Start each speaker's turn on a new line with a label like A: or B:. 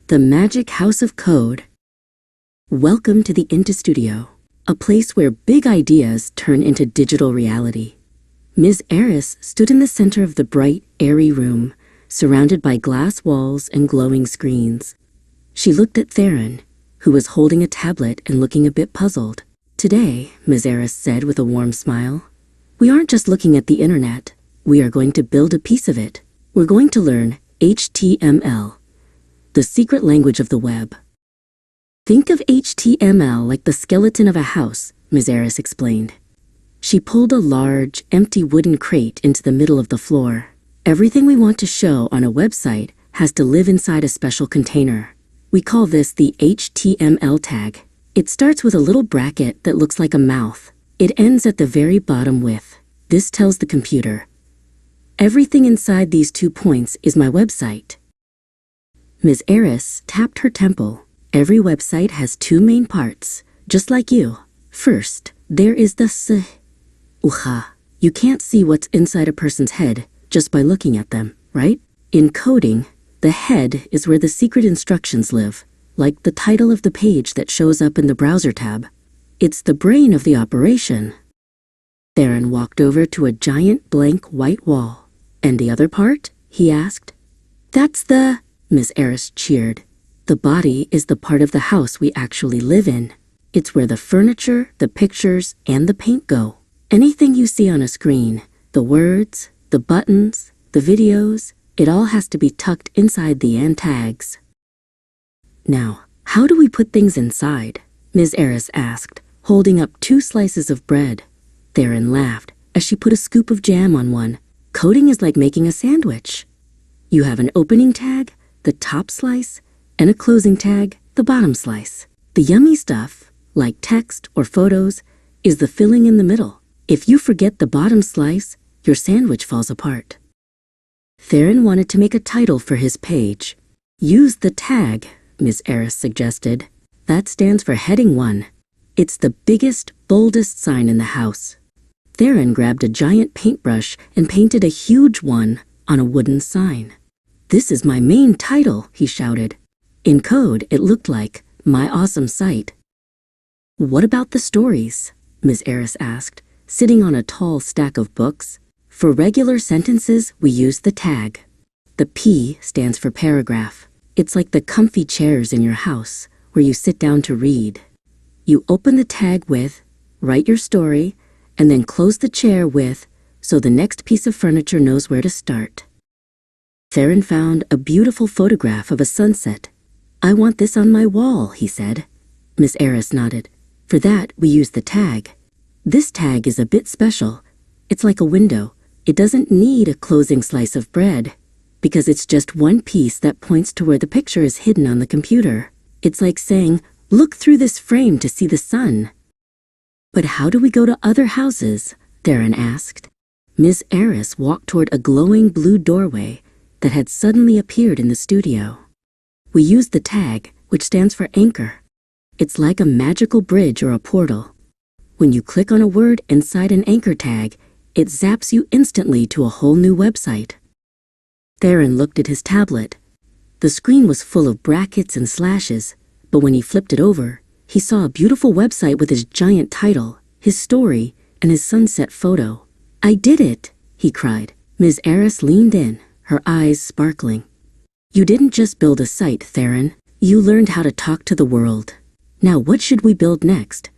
A: The Magic House of Code. Welcome to the Into Studio, a place where big ideas turn into digital reality. Ms. Eris stood in the center of the bright, airy room, surrounded by glass walls and glowing screens. She looked at Theron, who was holding a tablet and looking a bit puzzled. Today, Ms. Eris said with a warm smile, we aren't just looking at the internet. We are going to build a piece of it. We're going to learn HTML. The secret language of the web. Think of HTML like the skeleton of a house, Ms. Eris explained. She pulled a large, empty wooden crate into the middle of the floor. Everything we want to show on a website has to live inside a special container. We call this the HTML tag. It starts with a little bracket that looks like a mouth. It ends at the very bottom with, this tells the computer, everything inside these 2 points is my website. Ms. Eris tapped her temple. Every website has 2 main parts, just like you. First, there is the uha. You can't see what's inside a person's head just by looking at them, right? In coding, the head is where the secret instructions live, like the title of the page that shows up in the browser tab. It's the brain of the operation. Theron walked over to a giant blank white wall. And the other part? He asked. That's the... Ms. Eris cheered. The body is the part of the house we actually live in. It's where the furniture, the pictures, and the paint go. Anything you see on a screen, the words, the buttons, the videos, it all has to be tucked inside the end tags. Now, how do we put things inside? Ms. Eris asked, holding up 2 slices of bread. Theron laughed as she put a scoop of jam on one. Coding is like making a sandwich. You have an opening tag, the top slice, and a closing tag, the bottom slice. The yummy stuff, like text or photos, is the filling in the middle. If you forget the bottom slice, your sandwich falls apart. Theron wanted to make a title for his page. Use the tag, Ms. Eris suggested. That stands for heading 1. It's the biggest, boldest sign in the house. Theron grabbed a giant paintbrush and painted a huge one on a wooden sign. This is my main title, he shouted. In code, it looked like, my awesome site. What about the stories? Ms. Eris asked, sitting on a tall stack of books. For regular sentences, we use the tag. The P stands for paragraph. It's like the comfy chairs in your house, where you sit down to read. You open the tag with, write your story, and then close the chair with, so the next piece of furniture knows where to start. Theron found a beautiful photograph of a sunset. I want this on my wall, he said. Ms. Eris nodded. For that, we use the tag. This tag is a bit special. It's like a window. It doesn't need a closing slice of bread, because it's just one piece that points to where the picture is hidden on the computer. It's like saying, look through this frame to see the sun. But how do we go to other houses? Theron asked. Ms. Eris walked toward a glowing blue doorway that had suddenly appeared in the studio. We use the tag, which stands for anchor. It's like a magical bridge or a portal. When you click on a word inside an anchor tag, it zaps you instantly to a whole new website. Theron looked at his tablet. The screen was full of brackets and slashes, but when he flipped it over, he saw a beautiful website with his giant title, his story, and his sunset photo. I did it, he cried. Ms. Eris leaned in, her eyes sparkling. You didn't just build a site, Theron. You learned how to talk to the world. Now what should we build next?